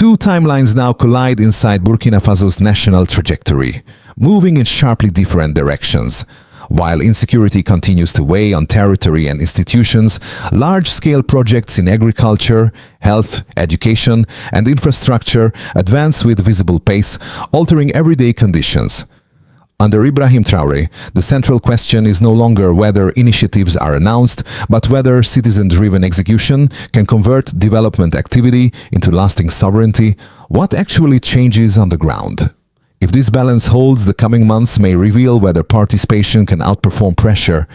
Two timelines now collide inside Burkina Faso's national trajectory, moving in sharply different directions. While insecurity continues to weigh on territory and institutions, large-scale projects in agriculture, health, education, and infrastructure advance with visible pace, altering everyday conditions. Under Ibrahim Traoré, the central question is no longer whether initiatives are announced, but whether citizen-driven execution can convert development activity into lasting sovereignty. What actually changes on the ground? If this balance holds, the coming months may reveal whether participation can outperform pressure.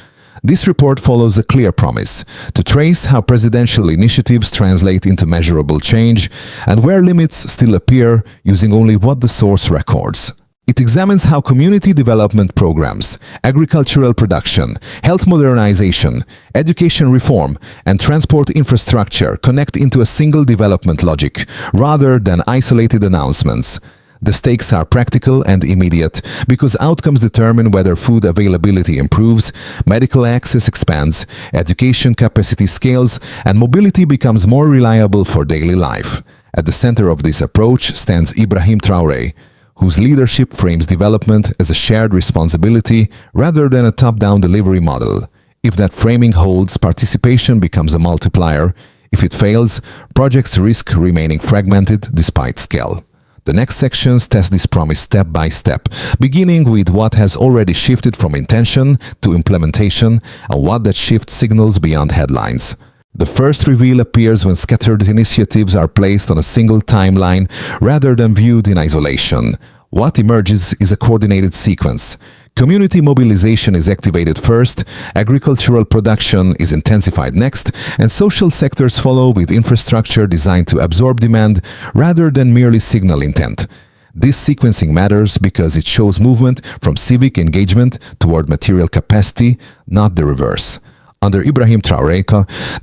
This report follows a clear promise to trace how presidential initiatives translate into measurable change and where limits still appear using only what the source records. It examines how community development programs, agricultural production, health modernization, education reform, and transport infrastructure connect into a single development logic rather than isolated announcements. The stakes are practical and immediate because outcomes determine whether food availability improves, medical access expands, education capacity scales, and mobility becomes more reliable for daily life. At the center of this approach stands Ibrahim Traoré, whose leadership frames development as a shared responsibility rather than a top-down delivery model. If that framing holds, participation becomes a multiplier. If it fails, projects risk remaining fragmented despite scale. The next sections test this promise step by step, beginning with what has already shifted from intention to implementation and what that shift signals beyond headlines. The first reveal appears when scattered initiatives are placed on a single timeline rather than viewed in isolation. What emerges is a coordinated sequence. Community mobilization is activated first, agricultural production is intensified next, and social sectors follow with infrastructure designed to absorb demand rather than merely signal intent. This sequencing matters because it shows movement from civic engagement toward material capacity, not the reverse. Under Ibrahim Traoré,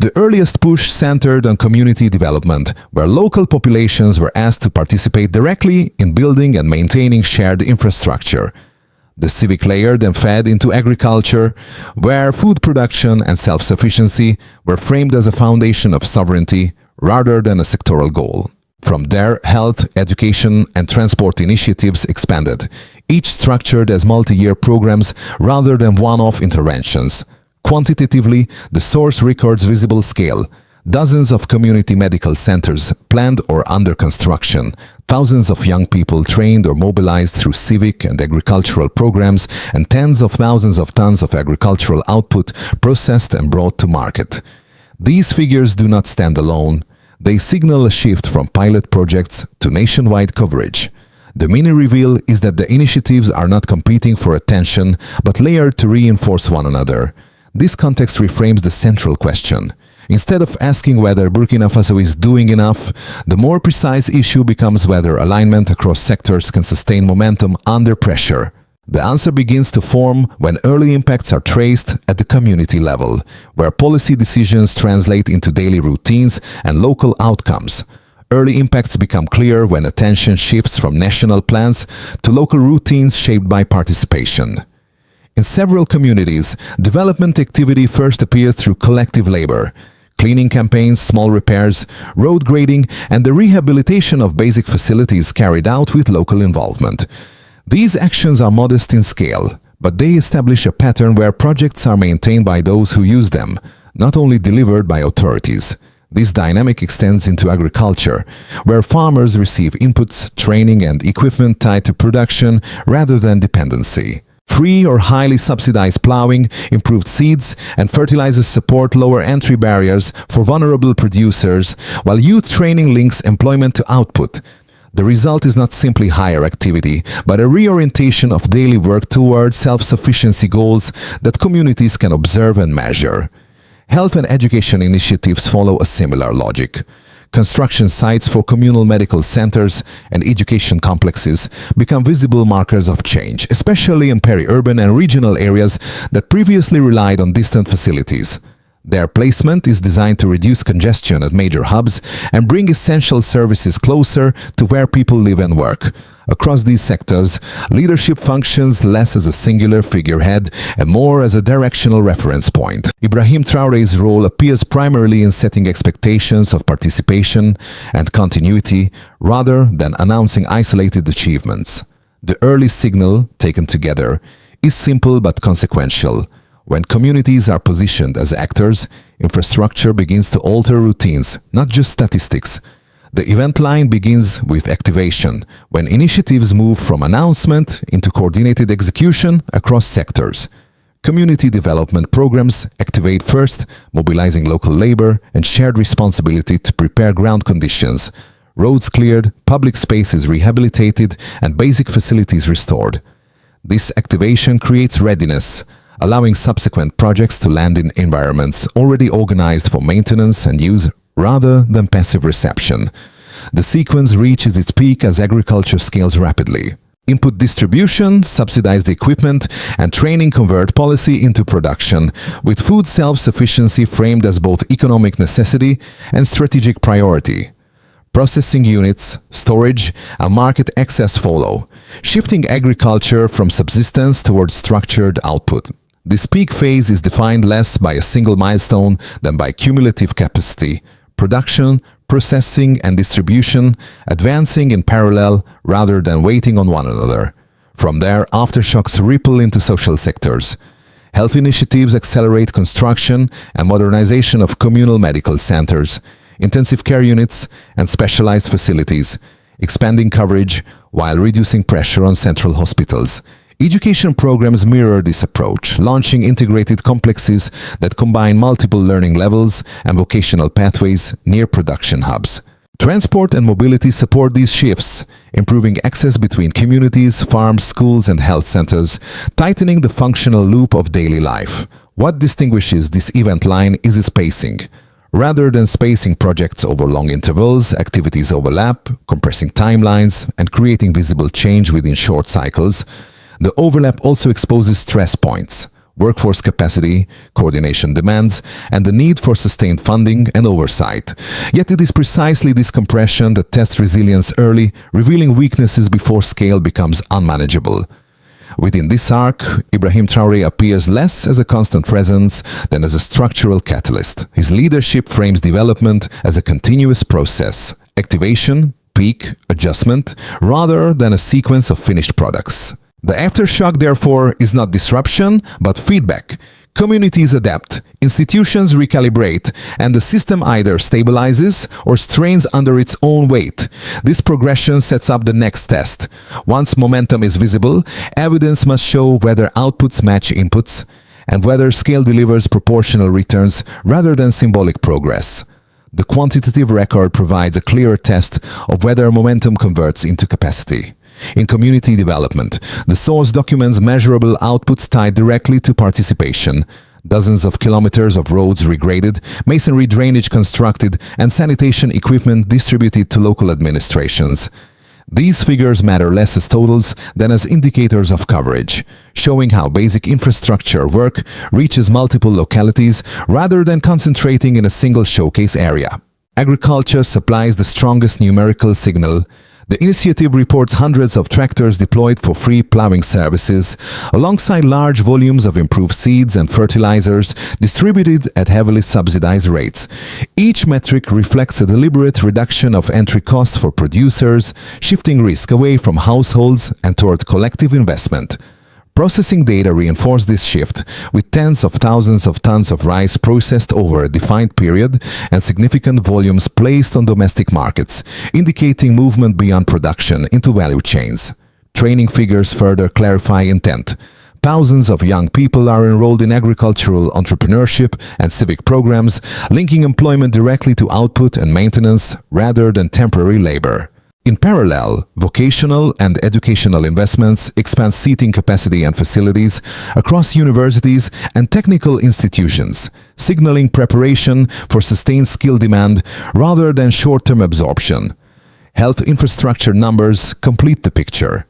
the earliest push centered on community development, where local populations were asked to participate directly in building and maintaining shared infrastructure. The civic layer then fed into agriculture, where food production and self-sufficiency were framed as a foundation of sovereignty rather than a sectoral goal. From there, health, education, and transport initiatives expanded, each structured as multi-year programs rather than one-off interventions. Quantitatively, the source records visible scale. Dozens of community medical centers planned or under construction, thousands of young people trained or mobilized through civic and agricultural programs, and tens of thousands of tons of agricultural output processed and brought to market. These figures do not stand alone. They signal a shift from pilot projects to nationwide coverage. The mini-reveal is that the initiatives are not competing for attention, but layered to reinforce one another. This context reframes the central question. Instead of asking whether Burkina Faso is doing enough, the more precise issue becomes whether alignment across sectors can sustain momentum under pressure. The answer begins to form when early impacts are traced at the community level, where policy decisions translate into daily routines and local outcomes. Early impacts become clear when attention shifts from national plans to local routines shaped by participation. In several communities, development activity first appears through collective labor. Cleaning campaigns, small repairs, road grading, and the rehabilitation of basic facilities carried out with local involvement. These actions are modest in scale, but they establish a pattern where projects are maintained by those who use them, not only delivered by authorities. This dynamic extends into agriculture, where farmers receive inputs, training, and equipment tied to production rather than dependency. Free or highly subsidized plowing, improved seeds, and fertilizers support lower entry barriers for vulnerable producers, while youth training links employment to output. The result is not simply higher activity, but a reorientation of daily work toward self-sufficiency goals that communities can observe and measure. Health and education initiatives follow a similar logic. Construction sites for communal medical centers and education complexes become visible markers of change, especially in peri-urban and regional areas that previously relied on distant facilities. Their placement is designed to reduce congestion at major hubs and bring essential services closer to where people live and work. Across these sectors, leadership functions less as a singular figurehead and more as a directional reference point. Ibrahim Traoré's role appears primarily in setting expectations of participation and continuity rather than announcing isolated achievements. The early signal, taken together, is simple but consequential. When communities are positioned as actors, infrastructure begins to alter routines, not just statistics. The event line begins with activation, when initiatives move from announcement into coordinated execution across sectors. Community development programs activate first, mobilizing local labor and shared responsibility to prepare ground conditions. Roads cleared, public spaces rehabilitated, and basic facilities restored. This activation creates readiness, allowing subsequent projects to land in environments already organized for maintenance and use rather than passive reception. The sequence reaches its peak as agriculture scales rapidly. Input distribution, subsidized equipment, and training convert policy into production, with food self-sufficiency framed as both economic necessity and strategic priority. Processing units, storage, and market access follow, shifting agriculture from subsistence towards structured output. This peak phase is defined less by a single milestone than by cumulative capacity, production, processing, and distribution advancing in parallel rather than waiting on one another. From there, aftershocks ripple into social sectors. Health initiatives accelerate construction and modernization of communal medical centers, intensive care units, and specialized facilities, expanding coverage while reducing pressure on central hospitals. Education programs mirror this approach, launching integrated complexes that combine multiple learning levels and vocational pathways near production hubs. Transport and mobility support these shifts, improving access between communities, farms, schools, and health centers, tightening the functional loop of daily life. What distinguishes this event line is its pacing. Rather than spacing projects over long intervals, activities overlap, compressing timelines, and creating visible change within short cycles. The overlap also exposes stress points, workforce capacity, coordination demands, and the need for sustained funding and oversight. Yet it is precisely this compression that tests resilience early, revealing weaknesses before scale becomes unmanageable. Within this arc, Ibrahim Traoré appears less as a constant presence than as a structural catalyst. His leadership frames development as a continuous process, activation, peak, adjustment, rather than a sequence of finished products. The aftershock, therefore, is not disruption, but feedback. Communities adapt, institutions recalibrate, and the system either stabilizes or strains under its own weight. This progression sets up the next test. Once momentum is visible, evidence must show whether outputs match inputs and whether scale delivers proportional returns rather than symbolic progress. The quantitative record provides a clearer test of whether momentum converts into capacity. In community development, the source documents measurable outputs tied directly to participation. Dozens of kilometers of roads regraded, masonry drainage constructed, and sanitation equipment distributed to local administrations. These figures matter less as totals than as indicators of coverage, showing how basic infrastructure work reaches multiple localities rather than concentrating in a single showcase area. Agriculture supplies the strongest numerical signal. The initiative reports hundreds of tractors deployed for free plowing services, alongside large volumes of improved seeds and fertilizers distributed at heavily subsidized rates. Each metric reflects a deliberate reduction of entry costs for producers, shifting risk away from households and toward collective investment. Processing data reinforce this shift, with tens of thousands of tons of rice processed over a defined period and significant volumes placed on domestic markets, indicating movement beyond production into value chains. Training figures further clarify intent. Thousands of young people are enrolled in agricultural entrepreneurship and civic programs, linking employment directly to output and maintenance rather than temporary labor. In parallel, vocational and educational investments expand seating capacity and facilities across universities and technical institutions, signaling preparation for sustained skill demand rather than short-term absorption. Health infrastructure numbers complete the picture.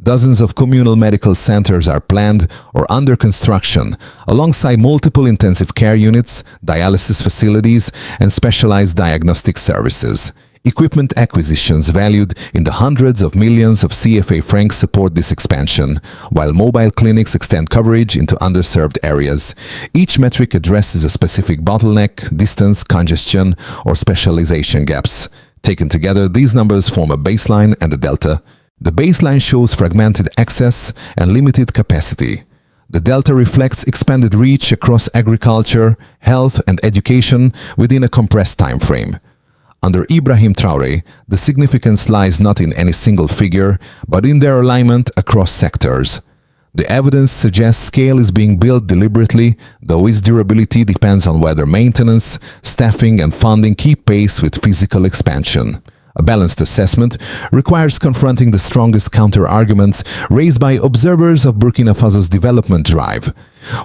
Dozens of communal medical centers are planned or under construction, alongside multiple intensive care units, dialysis facilities, and specialized diagnostic services. Equipment acquisitions valued in the hundreds of millions of CFA francs support this expansion, while mobile clinics extend coverage into underserved areas. Each metric addresses a specific bottleneck, distance, congestion, or specialization gaps. Taken together, these numbers form a baseline and a delta. The baseline shows fragmented access and limited capacity. The delta reflects expanded reach across agriculture, health, and education within a compressed time frame. Under Ibrahim Traoré, the significance lies not in any single figure, but in their alignment across sectors. The evidence suggests scale is being built deliberately, though its durability depends on whether maintenance, staffing, and funding keep pace with physical expansion. A balanced assessment requires confronting the strongest counter-arguments raised by observers of Burkina Faso's development drive.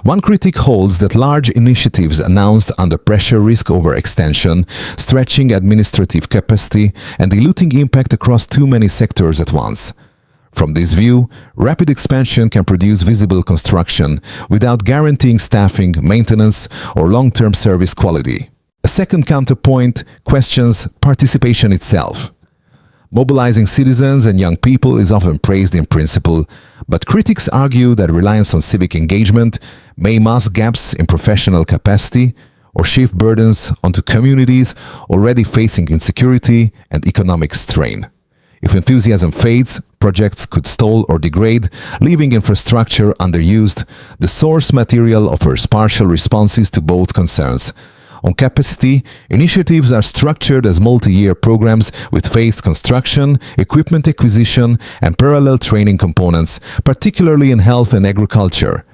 One critic holds that large initiatives announced under pressure risk overextension, stretching administrative capacity and diluting impact across too many sectors at once. From this view, rapid expansion can produce visible construction without guaranteeing staffing, maintenance, or long-term service quality. A second counterpoint questions participation itself. Mobilizing citizens and young people is often praised in principle, but critics argue that reliance on civic engagement may mask gaps in professional capacity or shift burdens onto communities already facing insecurity and economic strain. If enthusiasm fades, projects could stall or degrade, leaving infrastructure underused. The source material offers partial responses to both concerns. On capacity, initiatives are structured as multi-year programs with phased construction, equipment acquisition, and parallel training components, particularly in health and agriculture.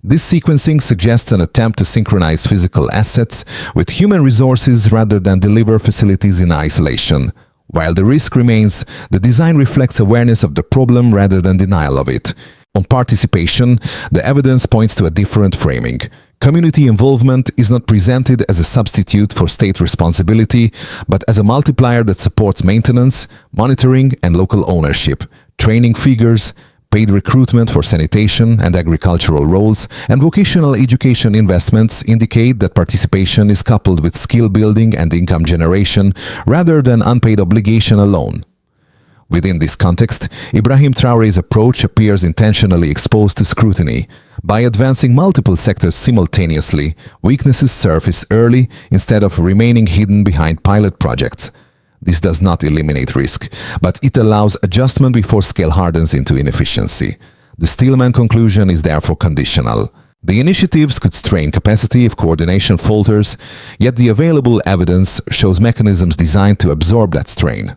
This sequencing suggests an attempt to synchronize physical assets with human resources rather than deliver facilities in isolation. While the risk remains, the design reflects awareness of the problem rather than denial of it. On participation, the evidence points to a different framing. Community involvement is not presented as a substitute for state responsibility, but as a multiplier that supports maintenance, monitoring, and local ownership. Training figures, paid recruitment for sanitation and agricultural roles, and vocational education investments indicate that participation is coupled with skill building and income generation rather than unpaid obligation alone. Within this context, Ibrahim Traoré's approach appears intentionally exposed to scrutiny. By advancing multiple sectors simultaneously, weaknesses surface early instead of remaining hidden behind pilot projects. This does not eliminate risk, but it allows adjustment before scale hardens into inefficiency. The Steelman conclusion is therefore conditional. The initiatives could strain capacity if coordination falters, yet the available evidence shows mechanisms designed to absorb that strain.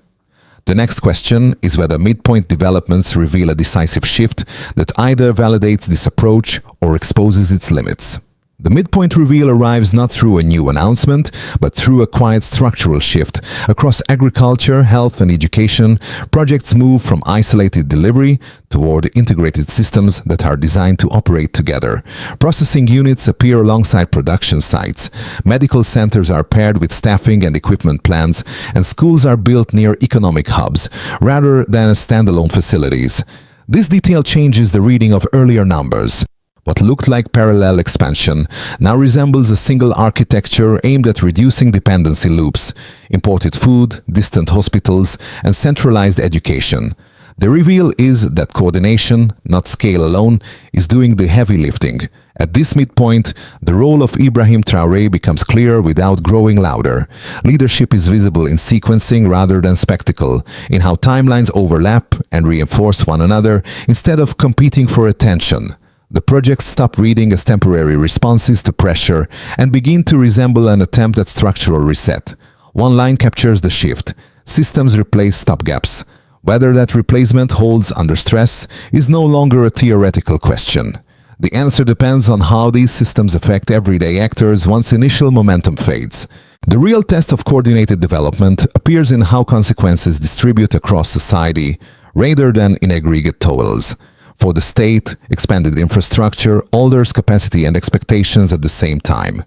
The next question is whether midpoint developments reveal a decisive shift that either validates this approach or exposes its limits. The midpoint reveal arrives not through a new announcement, but through a quiet structural shift. Across agriculture, health, and education, projects move from isolated delivery toward integrated systems that are designed to operate together. Processing units appear alongside production sites. Medical centers are paired with staffing and equipment plans, and schools are built near economic hubs, rather than as standalone facilities. This detail changes the reading of earlier numbers. What looked like parallel expansion now resembles a single architecture aimed at reducing dependency loops, imported food, distant hospitals, and centralized education. The reveal is that coordination, not scale alone, is doing the heavy lifting. At this midpoint, the role of Ibrahim Traoré becomes clear without growing louder. Leadership is visible in sequencing rather than spectacle, in how timelines overlap and reinforce one another instead of competing for attention. The projects stop reading as temporary responses to pressure and begin to resemble an attempt at structural reset. One line captures the shift. Systems replace stopgaps. Whether that replacement holds under stress is no longer a theoretical question. The answer depends on how these systems affect everyday actors once initial momentum fades. The real test of coordinated development appears in how consequences distribute across society, rather than in aggregate totals. For the state, expanded infrastructure alters capacity and expectations at the same time.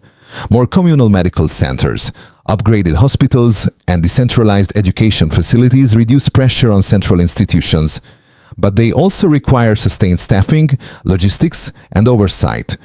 More communal medical centers, upgraded hospitals, and decentralized education facilities reduce pressure on central institutions. but they also require sustained staffing, logistics, and oversight.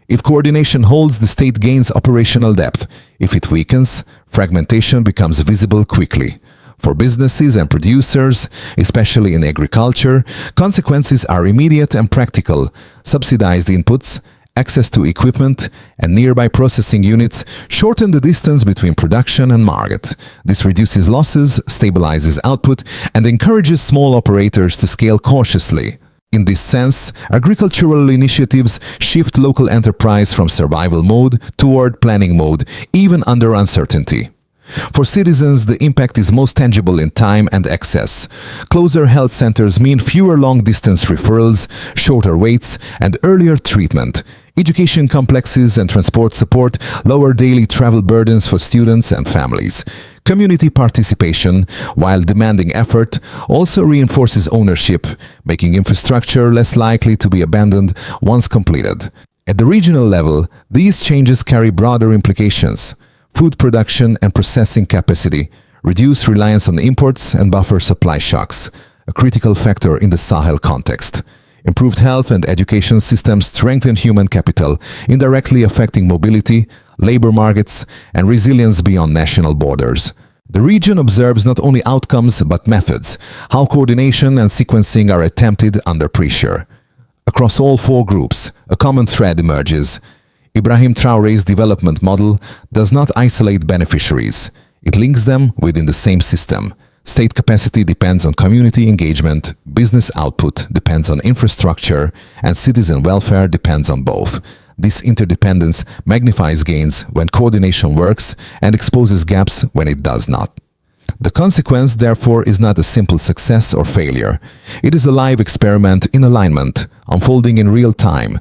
If coordination holds, the state gains operational depth. If it weakens, fragmentation becomes visible quickly. For businesses and producers, especially in agriculture, consequences are immediate and practical. Subsidized inputs, access to equipment, and nearby processing units shorten the distance between production and market. This reduces losses, stabilizes output, and encourages small operators to scale cautiously. In this sense, agricultural initiatives shift local enterprise from survival mode toward planning mode, even under uncertainty. For citizens, the impact is most tangible in time and access. Closer health centers mean fewer long-distance referrals, shorter waits, and earlier treatment. Education complexes and transport support lower daily travel burdens for students and families. Community participation, while demanding effort, also reinforces ownership, making infrastructure less likely to be abandoned once completed. At the regional level, these changes carry broader implications. Food production and processing capacity, reduce reliance on imports and buffer supply shocks, a critical factor in the Sahel context. Improved health and education systems strengthen human capital, indirectly affecting mobility, labor markets, and resilience beyond national borders. The region observes not only outcomes but methods, how coordination and sequencing are attempted under pressure. Across all four groups, a common thread emerges. Ibrahim Traoré's development model does not isolate beneficiaries. It links them within the same system. State capacity depends on community engagement, business output depends on infrastructure, and citizen welfare depends on both. This interdependence magnifies gains when coordination works and exposes gaps when it does not. The consequence, therefore, is not a simple success or failure. It is a live experiment in alignment, unfolding in real time.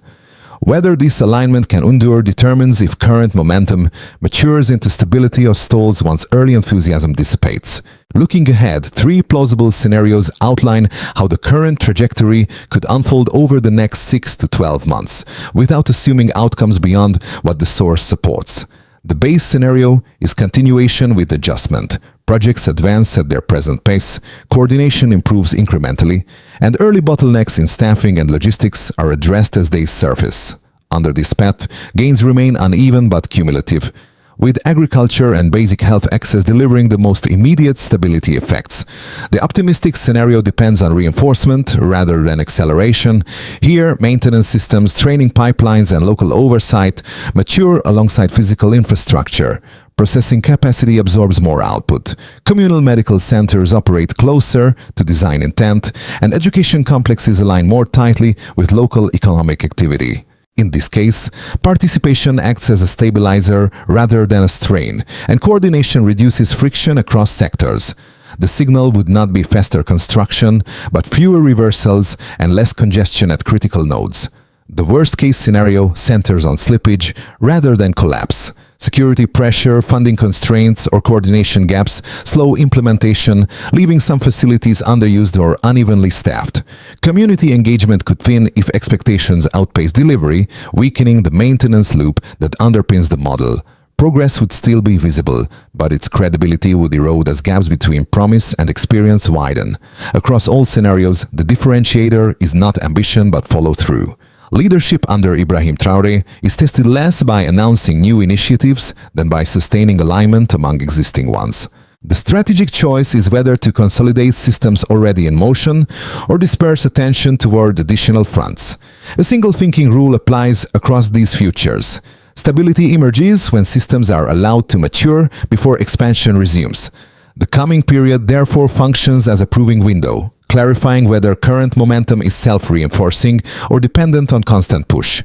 Whether this alignment can endure determines if current momentum matures into stability or stalls once early enthusiasm dissipates. Looking ahead, three plausible scenarios outline how the current trajectory could unfold over the next 6 to 12 months, without assuming outcomes beyond what the source supports. The base scenario is continuation with adjustment. Projects advance at their present pace, coordination improves incrementally, and early bottlenecks in staffing and logistics are addressed as they surface. Under this path, gains remain uneven but cumulative, with agriculture and basic health access delivering the most immediate stability effects. The optimistic scenario depends on reinforcement rather than acceleration. Here, maintenance systems, training pipelines, and local oversight mature alongside physical infrastructure. Processing capacity absorbs more output. Communal medical centers operate closer to design intent, and education complexes align more tightly with local economic activity. In this case, participation acts as a stabilizer rather than a strain, and coordination reduces friction across sectors. The signal would not be faster construction, but fewer reversals and less congestion at critical nodes. The worst-case scenario centers on slippage rather than collapse. Security pressure, funding constraints, or coordination gaps slow implementation, leaving some facilities underused or unevenly staffed. Community engagement could thin if expectations outpace delivery, weakening the maintenance loop that underpins the model. Progress would still be visible, but its credibility would erode as gaps between promise and experience widen. Across all scenarios, the differentiator is not ambition but follow-through. Leadership under Ibrahim Traoré is tested less by announcing new initiatives than by sustaining alignment among existing ones. The strategic choice is whether to consolidate systems already in motion or disperse attention toward additional fronts. A single thinking rule applies across these futures. Stability emerges when systems are allowed to mature before expansion resumes. The coming period therefore functions as a proving window, clarifying whether current momentum is self-reinforcing or dependent on constant push.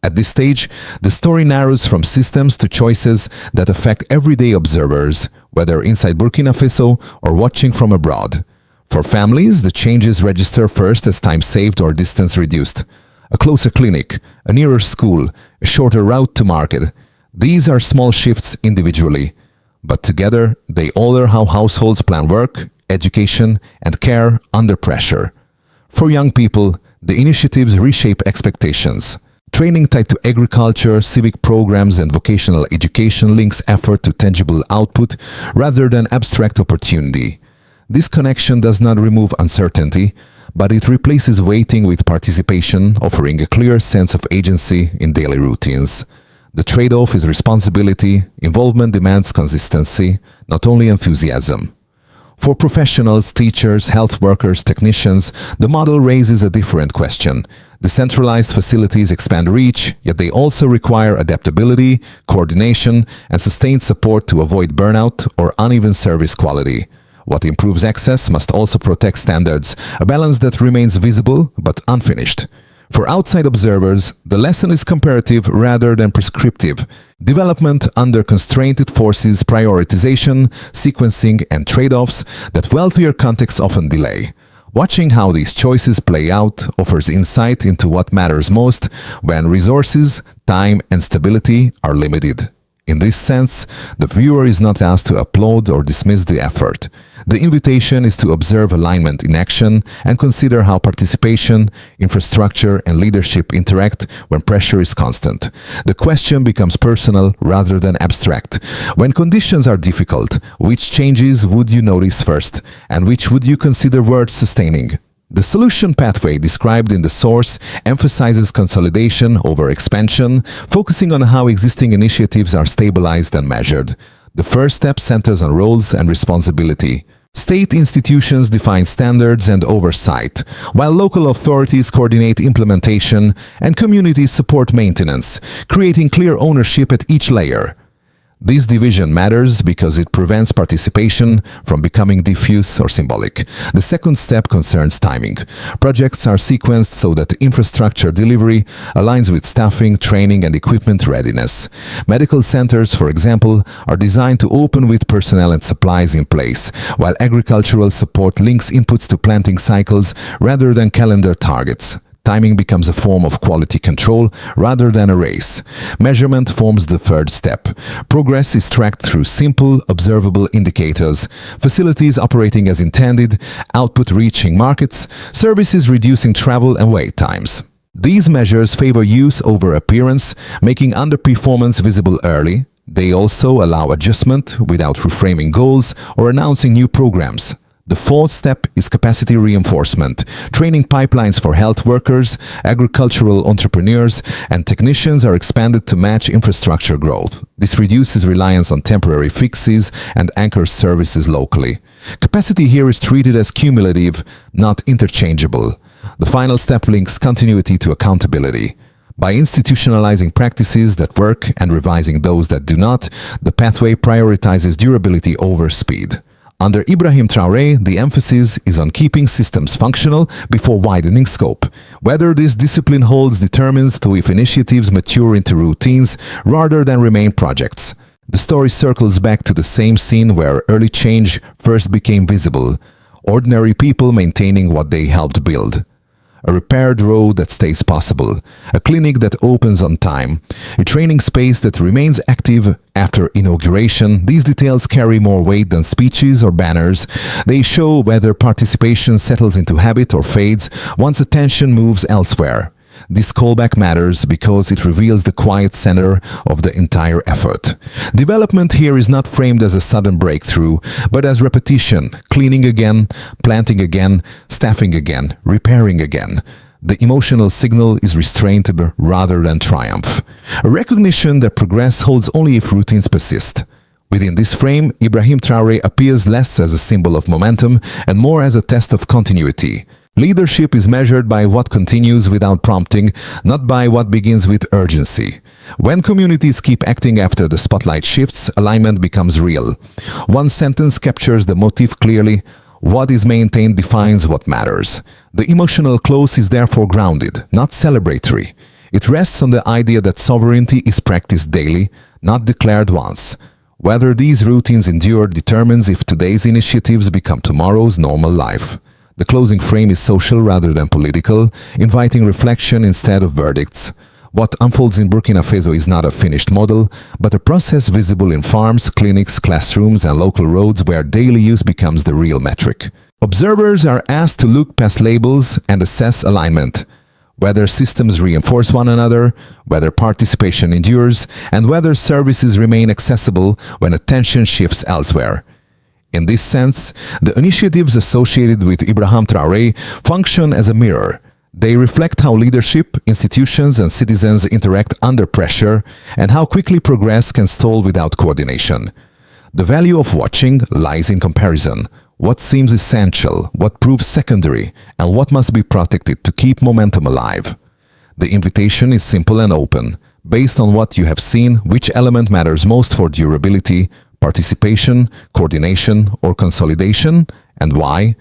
At this stage, the story narrows from systems to choices that affect everyday observers, whether inside Burkina Faso or watching from abroad. For families, the changes register first as time saved or distance reduced. A closer clinic, a nearer school, a shorter route to market. These are small shifts individually, but together they alter how households plan work, education, and care under pressure. For young people, the initiatives reshape expectations. Training tied to agriculture, civic programs, and vocational education links effort to tangible output rather than abstract opportunity. This connection does not remove uncertainty, but it replaces waiting with participation, offering a clear sense of agency in daily routines. The trade-off is responsibility. Involvement demands consistency, not only enthusiasm. For professionals, teachers, health workers, technicians, the model raises a different question. Decentralized facilities expand reach, yet they also require adaptability, coordination, and sustained support to avoid burnout or uneven service quality. What improves access must also protect standards, a balance that remains visible but unfinished. For outside observers, the lesson is comparative rather than prescriptive. Development under constraint forces prioritization, sequencing, and trade-offs that wealthier contexts often delay. Watching how these choices play out offers insight into what matters most when resources, time, and stability are limited. In this sense, the viewer is not asked to applaud or dismiss the effort. The invitation is to observe alignment in action and consider how participation, infrastructure, and leadership interact when pressure is constant. The question becomes personal rather than abstract. When conditions are difficult, which changes would you notice first, and which would you consider worth sustaining? The solution pathway described in the source emphasizes consolidation over expansion, focusing on how existing initiatives are stabilized and measured. The first step centers on roles and responsibility. State institutions define standards and oversight, while local authorities coordinate implementation and communities support maintenance, creating clear ownership at each layer. This division matters because it prevents participation from becoming diffuse or symbolic. The second step concerns timing. Projects are sequenced so that infrastructure delivery aligns with staffing, training, and equipment readiness. Medical centers, for example, are designed to open with personnel and supplies in place, while agricultural support links inputs to planting cycles rather than calendar targets. Timing becomes a form of quality control rather than a race. Measurement forms the third step. Progress is tracked through simple, observable indicators. Facilities operating as intended, output reaching markets, services reducing travel and wait times. These measures favor use over appearance, making underperformance visible early. They also allow adjustment without reframing goals or announcing new programs. The fourth step is capacity reinforcement. Training pipelines for health workers, agricultural entrepreneurs, and technicians are expanded to match infrastructure growth. This reduces reliance on temporary fixes and anchors services locally. Capacity here is treated as cumulative, not interchangeable. The final step links continuity to accountability. By institutionalizing practices that work and revising those that do not, the pathway prioritizes durability over speed. Under Ibrahim Traoré, the emphasis is on keeping systems functional before widening scope. Whether this discipline holds determines to if initiatives mature into routines rather than remain projects. The story circles back to the same scene where early change first became visible. Ordinary people maintaining what they helped build. A repaired road that stays possible, a clinic that opens on time, a training space that remains active after inauguration. These details carry more weight than speeches or banners. They show whether participation settles into habit or fades once attention moves elsewhere. This callback matters because it reveals the quiet center of the entire effort. Development here is not framed as a sudden breakthrough, but as repetition, cleaning again, planting again, staffing again, repairing again. The emotional signal is restraint rather than triumph. A recognition that progress holds only if routines persist. Within this frame, Ibrahim Traoré appears less as a symbol of momentum and more as a test of continuity. Leadership is measured by what continues without prompting, not by what begins with urgency. When communities keep acting after the spotlight shifts, alignment becomes real. One sentence captures the motif clearly. What is maintained defines what matters. The emotional close is therefore grounded, not celebratory. It rests on the idea that sovereignty is practiced daily, not declared once. Whether these routines endure determines if today's initiatives become tomorrow's normal life. The closing frame is social rather than political, inviting reflection instead of verdicts. What unfolds in Burkina Faso is not a finished model, but a process visible in farms, clinics, classrooms, and local roads where daily use becomes the real metric. Observers are asked to look past labels and assess alignment. Whether systems reinforce one another, whether participation endures, and whether services remain accessible when attention shifts elsewhere. In this sense, the initiatives associated with Ibrahim Traoré function as a mirror. They reflect how leadership, institutions, and citizens interact under pressure and how quickly progress can stall without coordination. The value of watching lies in comparison. What seems essential, what proves secondary, and what must be protected to keep momentum alive. The invitation is simple and open. Based on what you have seen, which element matters most for durability, participation, coordination, or consolidation, and why?